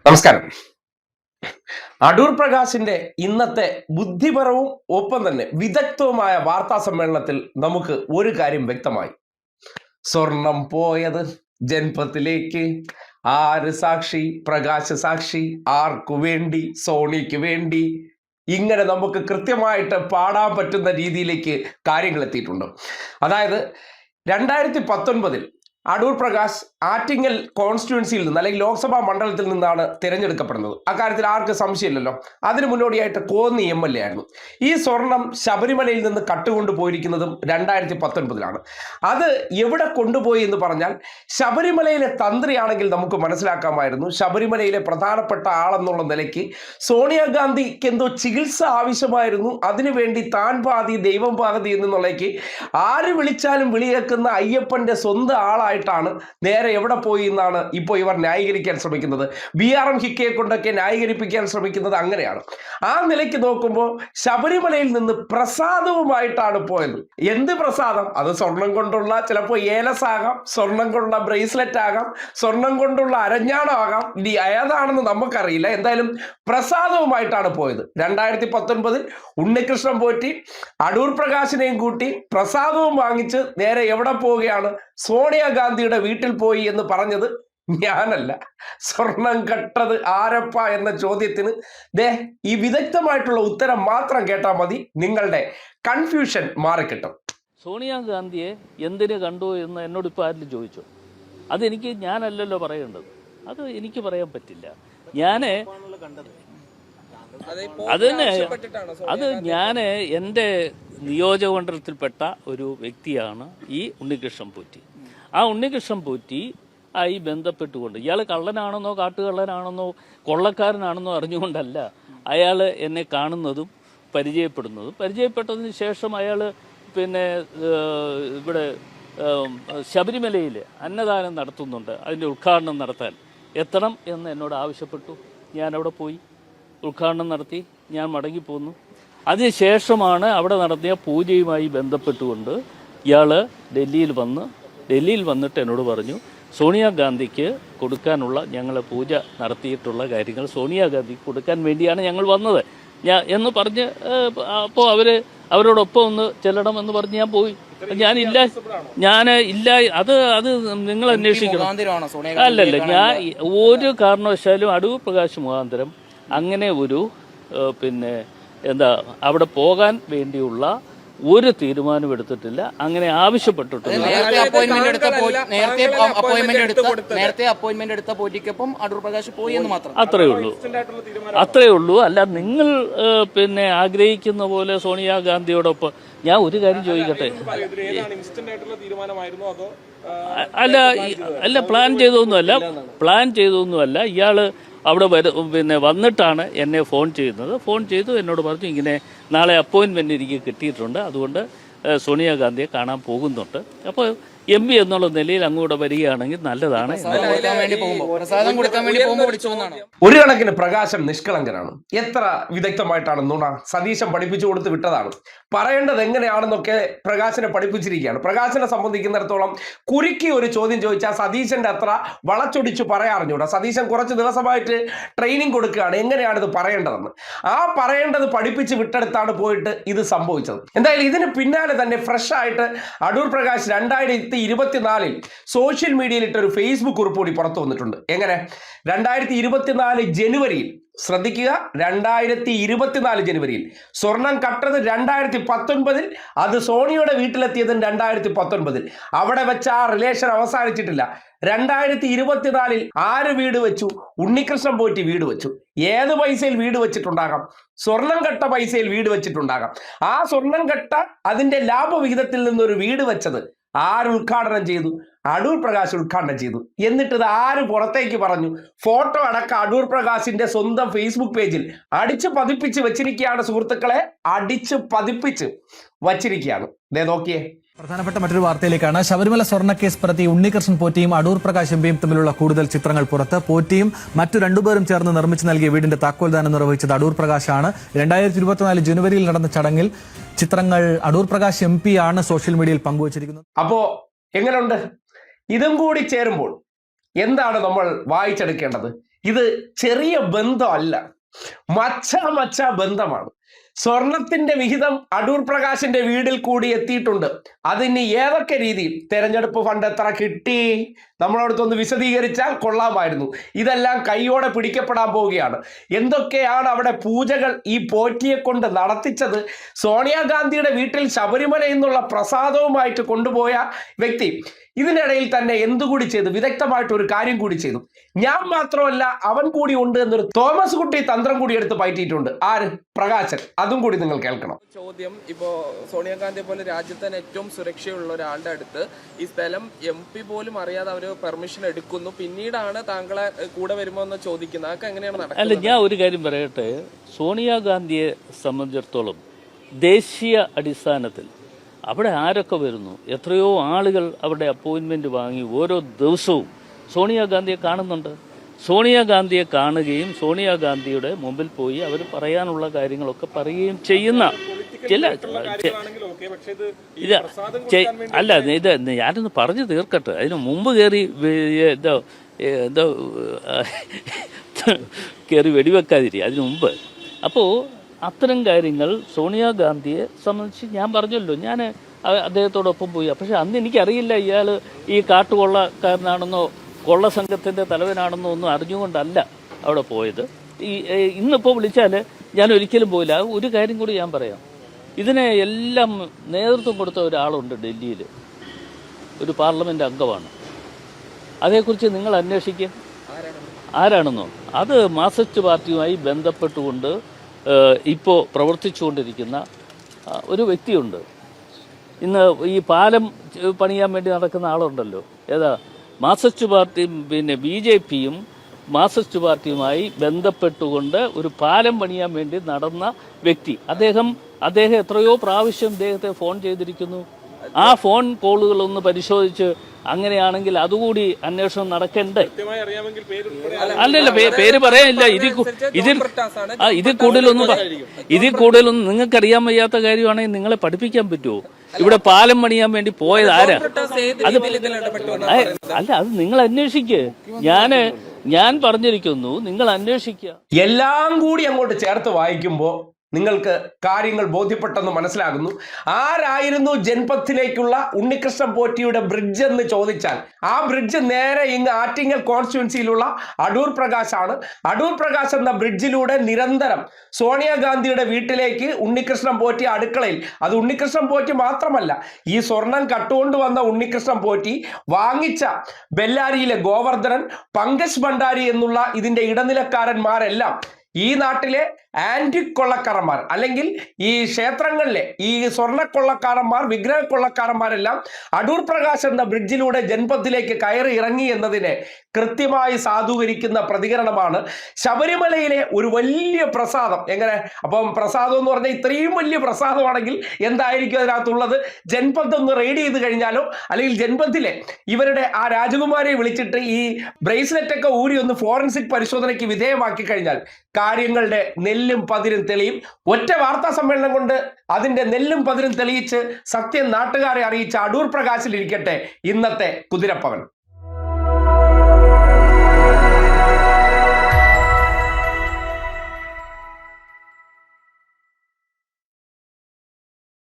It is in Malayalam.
നമസ്കാരം. അടൂർ പ്രകാശിന്റെ ഇന്നത്തെ ബുദ്ധിപരവും ഒപ്പം തന്നെ വിദഗ്ധവുമായ വാർത്താ സമ്മേളനത്തിൽ നമുക്ക് ഒരു കാര്യം വ്യക്തമായി. സ്വർണം പോയത് ജൻപത്തിലേക്ക്, ആര് സാക്ഷി? പ്രകാശ് സാക്ഷി. ആർക്കു വേണ്ടി? സോണിക്ക് വേണ്ടി. ഇങ്ങനെ നമുക്ക് കൃത്യമായിട്ട് പാടാൻ പറ്റുന്ന രീതിയിലേക്ക് കാര്യങ്ങൾ എത്തിയിട്ടുണ്ട്. അതായത് 2019 അടൂർ പ്രകാശ് ആറ്റിങ്ങൽ കോൺസ്റ്റിറ്റ്യുവൻസിയിൽ നിന്ന് അല്ലെങ്കിൽ ലോക്സഭാ മണ്ഡലത്തിൽ നിന്നാണ് തിരഞ്ഞെടുക്കപ്പെടുന്നത്. അക്കാര്യത്തിൽ ആർക്ക് സംശയമില്ലല്ലോ. അതിന് മുന്നോടിയായിട്ട് കോന്നി MLA ആയിരുന്നു. ഈ സ്വർണം ശബരിമലയിൽ നിന്ന് കട്ടുകൊണ്ടു പോയിരിക്കുന്നതും 2019 അത് എവിടെ കൊണ്ടുപോയി എന്ന് പറഞ്ഞാൽ ശബരിമലയിലെ തന്ത്രിയാണെങ്കിൽ നമുക്ക് മനസ്സിലാക്കാമായിരുന്നു. ശബരിമലയിലെ പ്രധാനപ്പെട്ട ആളെന്നുള്ള നിലയ്ക്ക് സോണിയാഗാന്ധിക്ക് എന്തോ ചികിത്സ ആവശ്യമായിരുന്നു, അതിനുവേണ്ടി താൻ പാതി ദൈവം പാതി എന്നുള്ളേക്ക് ആര് വിളിച്ചാലും വിളിയേക്കുന്ന അയ്യപ്പന്റെ സ്വന്തം ആളായിട്ടാണ് നേരെ എവിടെ പോയി എന്നാണ് ഇപ്പോൾ ഇവർ ന്യായീകരിക്കാൻ ശ്രമിക്കുന്നത്. BRM ഹിക്കയെ കൊണ്ടൊക്കെ ന്യായീകരിപ്പിക്കാൻ ശ്രമിക്കുന്നത് അങ്ങനെയാണ്. ആ നിലയ്ക്ക് നോക്കുമ്പോൾ ശബരിമലയിൽ നിന്ന് പ്രസാദവുമായിട്ടാണ് പോയത്. എന്ത് പ്രസാദം? അത് സ്വർണം കൊണ്ടുള്ള, ചിലപ്പോൾ ഏലസാകാം, സ്വർണം കൊണ്ടുള്ള ബ്രേസ്ലെറ്റ് ആകാം, സ്വർണം കൊണ്ടുള്ള അരഞ്ഞാണമാകാം, ഇനി ഏതാണെന്ന് നമുക്കറിയില്ല. എന്തായാലും പ്രസാദവുമായിട്ടാണ് പോയത്. 2019 ഉണ്ണികൃഷ്ണൻ പോറ്റി അടൂർ പ്രകാശിനെയും കൂട്ടി പ്രസാദവും വാങ്ങിച്ച് നേരെ എവിടെ പോവുകയാണ്? സോണിയാഗാന്ധിയുടെ വീട്ടിൽ പോയി എന്ന് പറഞ്ഞത് ഞാനല്ല. സ്വർണം കട്ടത് ആരപ്പ എന്ന ചോദ്യത്തിന് ഈ വിദഗ്ധമായിട്ടുള്ള ഉത്തരം മാത്രം കേട്ടാൽ മതി, നിങ്ങളുടെ കൺഫ്യൂഷൻ മാറിക്കിട്ടും. സോണിയാഗാന്ധിയെ എന്തിനു കണ്ടു എന്ന് എന്നോട് ഇപ്പോൾ ആരും ചോദിച്ചു. അതെനിക്ക് ഞാനല്ലല്ലോ പറയേണ്ടത്, അത് എനിക്ക് പറയാൻ പറ്റില്ല. ഞാൻ എൻ്റെ നിയോജകമണ്ഡലത്തിൽപ്പെട്ട ഒരു വ്യക്തിയാണ് ഈ ഉണ്ണികൃഷ്ണൻ പോറ്റി. ആ ഉണ്ണികൃഷ്ണൻ പോറ്റി ആയി ബന്ധപ്പെട്ടുകൊണ്ട് ഇയാൾ കള്ളനാണെന്നോ കാട്ടുകള്ളനാണെന്നോ കൊള്ളക്കാരനാണെന്നോ അറിഞ്ഞുകൊണ്ടല്ല അയാൾ എന്നെ കാണുന്നതും പരിചയപ്പെട്ടതിന് ശേഷം അയാൾ ഇവിടെ ശബരിമലയിൽ അന്നദാനം നടത്തുന്നുണ്ട്, അതിൻ്റെ ഉദ്ഘാടനം നടത്താൻ എത്തണം എന്ന് എന്നോട് ആവശ്യപ്പെട്ടു. ഞാനവിടെ പോയി ഉദ്ഘാടനം നടത്തി ഞാൻ മടങ്ങിപ്പോന്നു. അതിനുശേഷമാണ് അവിടെ നടത്തിയ പൂജയുമായി ബന്ധപ്പെട്ടുകൊണ്ട് ഇയാൾ ഡൽഹിയിൽ വന്നിട്ട് എന്നോട് പറഞ്ഞു, സോണിയാഗാന്ധിക്ക് കൊടുക്കാനുള്ള ഞങ്ങൾ പൂജ നടത്തിയിട്ടുള്ള കാര്യങ്ങൾ സോണിയാഗാന്ധിക്ക് കൊടുക്കാൻ വേണ്ടിയാണ് ഞങ്ങൾ വന്നത് എന്ന് പറഞ്ഞ്, അപ്പോൾ അവരോടൊപ്പം ഒന്ന് ചെല്ലണം എന്ന് പറഞ്ഞ് ഞാൻ പോയി. ഞാനില്ല അത് നിങ്ങൾ അന്വേഷിക്കണം. അല്ലല്ല, ഞാൻ ഒരു കാരണവശാലും അടൂർ പ്രകാശ് മുഖാന്തരം അങ്ങനെ ഒരു അവിടെ പോകാൻ വേണ്ടിയുള്ള ഒരു തീരുമാനം എടുത്തിട്ടില്ല, അങ്ങനെ ആവശ്യപ്പെട്ടിട്ടില്ല. നേരത്തെ അപ്പോയിന്റ്മെന്റ് എടുത്ത പോറ്റിക്കൊപ്പം അടൂർ പ്രകാശ് പോയി എന്ന് മാത്രം. അത്രേ ഉള്ളൂ. അല്ല, നിങ്ങൾ ആഗ്രഹിക്കുന്ന പോലെ സോണിയാഗാന്ധിയോടൊപ്പം. ഞാൻ ഒരു കാര്യം ചോദിക്കട്ടെ, അല്ല പ്ലാൻ ചെയ്തൊന്നുമല്ല. ഇയാള് അവിടെ വന്നിട്ടാണ് എന്നെ ഫോൺ ചെയ്തു എന്നോട് പറഞ്ഞു, ഇങ്ങനെ നാളെ അപ്പോയിൻമെൻറ്റ് എനിക്ക് കിട്ടിയിട്ടുണ്ട്, അതുകൊണ്ട് സോണിയാഗാന്ധിയെ കാണാൻ പോകുന്നുണ്ട്. അപ്പോൾ MP എന്നുള്ള നിലയിൽ അങ്ങോട്ട് വരികയാണെങ്കിൽ നല്ലതാണ്. ഒരു കണക്കിന് പ്രകാശൻ നിഷ്കളങ്കനാണ്. എത്ര വിദഗ്ധമായിട്ടാണ് നുണ സതീശൻ പഠിപ്പിച്ചു കൊടുത്ത് വിട്ടതാണ്. പറയേണ്ടത് എങ്ങനെയാണെന്നൊക്കെ പ്രകാശനെ പഠിപ്പിച്ചിരിക്കുകയാണ്. പ്രകാശനെ സംബന്ധിക്കുന്നിടത്തോളം കുരുക്കി ഒരു ചോദ്യം ചോദിച്ചാൽ സതീശന്റെ അത്ര വളച്ചൊടിച്ചു പറയാറിഞ്ഞൂടാ. സതീശൻ കുറച്ച് ദിവസമായിട്ട് ട്രെയിനിങ് കൊടുക്കുകയാണ് എങ്ങനെയാണ് ഇത് പറയേണ്ടതെന്ന്. ആ പറയേണ്ടത് പഠിപ്പിച്ച് വിട്ടെടുത്താണ് പോയിട്ട് ഇത് സംഭവിച്ചത്. എന്തായാലും ഇതിന് പിന്നാലെ തന്നെ ഫ്രഷ് ആയിട്ട് അടൂർ പ്രകാശ് 2024 സോഷ്യൽ മീഡിയയിൽ ഇട്ടൊരു ഫേസ്ബുക്ക് കുറിപ്പ് കൂടി പുറത്തു വന്നിട്ടുണ്ട്. എങ്ങനെ? 2024 ജനുവരിയിൽ, ശ്രദ്ധിക്കുക, 2024 ജനുവരിയിൽ സ്വർണം കട്ടത് 2019, അത് സോണിയുടെ വീട്ടിലെത്തിയതും 2019. അവിടെ വെച്ച് ആ റിലേഷൻ അവസാനിച്ചിട്ടില്ല. 2024 ആര് വീട് വെച്ചു? ഉണ്ണികൃഷ്ണൻ പോറ്റി വീട് വെച്ചു. ഏത് പൈസയിൽ വീട് വെച്ചിട്ടുണ്ടാകാം? സ്വർണം കട്ട പൈസയിൽ വീട് വെച്ചിട്ടുണ്ടാകാം. ആ സ്വർണം കട്ട അതിന്റെ ലാഭവിഹിതത്തിൽ നിന്നൊരു വീട് വെച്ചത് ആര് ഉദ്ഘാടനം ചെയ്തു? അടൂർ പ്രകാശ് ഉദ്ഘാടനം ചെയ്തു. എന്നിട്ട് ഇത് ആര് പുറത്തേക്ക് പറഞ്ഞു? ഫോട്ടോ അടക്കം അടൂർ പ്രകാശിന്റെ സ്വന്തം ഫേസ്ബുക്ക് പേജിൽ അടിച്ച് പതിപ്പിച്ച് വെച്ചിരിക്കുകയാണ് സുഹൃത്തുക്കളെ. അടിച്ച് പതിപ്പിച്ച് വച്ചിരിക്കുകയാണ്. നോക്കിയേ. പ്രധാനപ്പെട്ട മറ്റൊരു വാർത്തയിലേക്കാണ്. ശബരിമല സ്വർണ്ണക്കേസ് പ്രതി ഉണ്ണികൃഷ്ണൻ പോറ്റിയും അടൂർ പ്രകാശ് MPയും തമ്മിലുള്ള കൂടുതൽ ചിത്രങ്ങൾ പുറത്ത്. പോറ്റിയും മറ്റു രണ്ടുപേരും ചേർന്ന് നിർമ്മിച്ചു നൽകിയ വീടിന്റെ താക്കോൽദാനം നിർവഹിച്ചത് അടൂർ പ്രകാശാണ്. 2024 ജനുവരിയിൽ നടന്ന ചടങ്ങിൽ ചിത്രങ്ങൾ അടൂർ പ്രകാശ് MP ആണ് സോഷ്യൽ മീഡിയയിൽ പങ്കുവച്ചിരിക്കുന്നത്. അപ്പോ എങ്ങനെയുണ്ട്? ഇതും കൂടി ചേരുമ്പോൾ എന്താണ് നമ്മൾ വായിച്ചെടുക്കേണ്ടത്? ഇത് ചെറിയ ബന്ധമല്ല, മച്ച ബന്ധമാണ്. സ്വർണത്തിന്റെ വിഹിതം അടൂർ പ്രകാശിന്റെ വീടിൽ കൂടി എത്തിയിട്ടുണ്ട്. അതിന് ഏതൊക്കെ രീതിയിൽ, തെരഞ്ഞെടുപ്പ് ഫണ്ട് എത്ര കിട്ടി, നമ്മളടുത്തൊന്ന് വിശദീകരിച്ചാൽ കൊള്ളാമായിരുന്നു. ഇതെല്ലാം കൈയോടെ പിടിക്കപ്പെടാൻ പോവുകയാണ്. എന്തൊക്കെയാണ് അവിടെ പൂജകൾ ഈ പോറ്റിയെ കൊണ്ട് നടത്തിച്ചത്? സോണിയാഗാന്ധിയുടെ വീട്ടിൽ ശബരിമലയിൽ നിന്നുള്ള പ്രസാദവുമായിട്ട് കൊണ്ടുപോയ വ്യക്തി ഇതിനിടയിൽ തന്നെ എന്തുകൂടി ചെയ്തു? വിദഗ്ധമായിട്ടൊരു കാര്യം കൂടി ചെയ്തു. ഞാൻ മാത്രമല്ല അവൻ കൂടി ഉണ്ട് എന്നൊരു തോമസ് കുട്ടി തന്ത്രം കൂടി എടുത്ത് പയറ്റിയിട്ടുണ്ട്. ആര്? പ്രകാശൻ. അതും കൂടി നിങ്ങൾ കേൾക്കണം. ചോദ്യം, ഇപ്പോ സോണിയാഗാന്ധിയെ പോലെ രാജ്യത്ത് തന്നെ ഏറ്റവും സുരക്ഷയുള്ള ഒരാളുടെ അടുത്ത് ഈ സ്ഥലം MP പോലും അറിയാതെ അവര് പെർമിഷൻ എടുക്കുന്നു, പിന്നീടാണ് താങ്കളെ കൂടെ വരുമോ എന്ന് ചോദിക്കുന്നത്. അതൊക്കെ എങ്ങനെയാണ് നടക്കുന്നത്? അല്ല, ഞാൻ ഒരു കാര്യം പറയട്ടെ. സോണിയാഗാന്ധിയെ സംബന്ധിച്ചിടത്തോളം ദേശീയ അടിസ്ഥാനത്തിൽ അവിടെ ആരൊക്കെ വരുന്നു, എത്രയോ ആളുകൾ അവിടെ അപ്പോയിൻമെൻറ്റ് വാങ്ങി ഓരോ ദിവസവും സോണിയാഗാന്ധിയെ കാണുന്നുണ്ട്. സോണിയാഗാന്ധിയെ കാണുകയും സോണിയാഗാന്ധിയുടെ മുമ്പിൽ പോയി അവർ പറയാനുള്ള കാര്യങ്ങളൊക്കെ പറയുകയും ചെയ്യുന്ന ചില അല്ല, ഇത് ഞാനൊന്ന് പറഞ്ഞു തീർക്കട്ടെ. അതിന് മുമ്പ് കയറി വെടിവെക്കാതിരി അതിന് മുമ്പ്. അപ്പോൾ അത്തരം കാര്യങ്ങൾ സോണിയാഗാന്ധിയെ സംബന്ധിച്ച് ഞാൻ പറഞ്ഞല്ലോ, ഞാൻ അദ്ദേഹത്തോടൊപ്പം പോയി. പക്ഷെ അന്ന് എനിക്കറിയില്ല ഇയാൾ ഈ കാട്ടുകൊള്ളക്കാരനാണെന്നോ കൊള്ള സംഘത്തിൻ്റെ തലവനാണെന്നോ ഒന്നും അറിഞ്ഞുകൊണ്ടല്ല അവിടെ പോയത്. ഇന്നിപ്പോൾ വിളിച്ചാൽ ഞാൻ ഒരിക്കലും പോയില്ല. ഒരു കാര്യം കൂടി ഞാൻ പറയാം. ഇതിനെ എല്ലാം നേതൃത്വം കൊടുത്ത ഒരാളുണ്ട് ഡൽഹിയിൽ, ഒരു പാർലമെൻറ്റ് അംഗമാണ്. അതേക്കുറിച്ച് നിങ്ങൾ അന്വേഷിക്കുക. ആരാണെന്നോ? അത് മാർക്സിസ്റ്റ് പാർട്ടിയുമായി ബന്ധപ്പെട്ടുകൊണ്ട് ഇപ്പോൾ പ്രവർത്തിച്ചുകൊണ്ടിരിക്കുന്ന ഒരു വ്യക്തിയുണ്ട്. ഇന്ന് ഈ പാലം പണിയാൻ വേണ്ടി നടക്കുന്ന ആളുണ്ടല്ലോ, ഏതാ? മാർക്സിസ്റ്റ് പാർട്ടിയും പിന്നെ BJPയും മാർക്സിസ്റ്റ് പാർട്ടിയുമായി ബന്ധപ്പെട്ടുകൊണ്ട് ഒരു പാലം പണിയാൻ വേണ്ടി നടന്ന വ്യക്തി. അദ്ദേഹം എത്രയോ പ്രാവശ്യം ഇദ്ദേഹത്തെ ഫോൺ ചെയ്തിരിക്കുന്നു. ആ ഫോൺ കോളുകളൊന്ന് പരിശോധിച്ച് അങ്ങനെയാണെങ്കിൽ അതുകൂടി അന്വേഷണം നടക്കണ്ടേ? അല്ലല്ല, പേര് പറയാനില്ല. ഇതിൽ കൂടുതലൊന്നും നിങ്ങൾക്കറിയാൻ വയ്യാത്ത കാര്യമാണെങ്കിൽ നിങ്ങളെ പഠിപ്പിക്കാൻ പറ്റുമോ? ഇവിടെ പാലം പണിയാൻ വേണ്ടി പോയത് ആരാ? അല്ല, അത് നിങ്ങൾ അന്വേഷിക്കുക. ഞാൻ പറഞ്ഞിരിക്കുന്നു, നിങ്ങൾ അന്വേഷിക്കുക. എല്ലാം കൂടി അങ്ങോട്ട് ചേർത്ത് വായിക്കുമ്പോൾ നിങ്ങൾക്ക് കാര്യങ്ങൾ ബോധ്യപ്പെട്ടെന്ന് മനസ്സിലാകുന്നു. ആരായിരുന്നു ജൻപത്തിലേക്കുള്ള ഉണ്ണികൃഷ്ണൻ പോറ്റിയുടെ ബ്രിഡ്ജ് എന്ന് ചോദിച്ചാൽ ആ ബ്രിഡ്ജ് നേരെ ഇങ്ങ് ആറ്റിങ്ങൽ കോൺസ്റ്റിറ്റ്യുവൻസിയിലുള്ള അടൂർ പ്രകാശാണ്. അടൂർ പ്രകാശ് എന്ന ബ്രിഡ്ജിലൂടെ നിരന്തരം സോണിയാഗാന്ധിയുടെ വീട്ടിലേക്ക് ഉണ്ണികൃഷ്ണൻ പോറ്റി അടുക്കളയിൽ, അത് ഉണ്ണികൃഷ്ണൻ പോറ്റി മാത്രമല്ല, ഈ സ്വർണം കട്ടുകൊണ്ട് വന്ന ഉണ്ണികൃഷ്ണൻ പോറ്റി വാങ്ങിച്ച ബെല്ലാരിയിലെ ഗോവർദ്ധനൻ, പങ്കജ് ഭണ്ഡാരി എന്നുള്ള ഇതിൻ്റെ ഇടനിലക്കാരന്മാരെല്ലാം ഈ നാട്ടിലെ ആന്റി കൊള്ളക്കാരന്മാർ, അല്ലെങ്കിൽ ഈ ക്ഷേത്രങ്ങളിലെ ഈ സ്വർണ്ണക്കൊള്ളക്കാരന്മാർ, വിഗ്രഹ കൊള്ളക്കാരന്മാരെല്ലാം അടൂർ പ്രകാശ് എന്ന ബ്രിഡ്ജിലൂടെ ജൻപത്തിലേക്ക് കയറി ഇറങ്ങി എന്നതിനെ കൃത്യമായി സാധൂകരിക്കുന്ന പ്രതികരണമാണ് ശബരിമലയിലെ ഒരു വലിയ പ്രസാദം. എങ്ങനെ? അപ്പം പ്രസാദം എന്ന് പറഞ്ഞാൽ ഇത്രയും വലിയ പ്രസാദമാണെങ്കിൽ എന്തായിരിക്കും അതിനകത്തുള്ളത്? ജൻപത്ത് ഒന്ന് റെയ്ഡ് ചെയ്ത് കഴിഞ്ഞാലോ, അല്ലെങ്കിൽ ജൻപത്തിലെ ഇവരുടെ ആ രാജകുമാരിയെ വിളിച്ചിട്ട് ഈ ബ്രേസ്ലെറ്റ് ഒക്കെ ഊരി ഒന്ന് ഫോറൻസിക് പരിശോധനയ്ക്ക് വിധേയമാക്കി കഴിഞ്ഞാൽ കാര്യങ്ങളുടെ നെല്ലും പതിരും തെളിയും. ഒറ്റ വാർത്താ സമ്മേളനം കൊണ്ട് അതിന്റെ നെല്ലും പതിരും തെളിയിച്ച് സത്യം നാട്ടുകാരെ അറിയിച്ച അടൂർ പ്രകാശിൽ ഇരിക്കട്ടെ ഇന്നത്തെ കുതിരപ്പവൻ.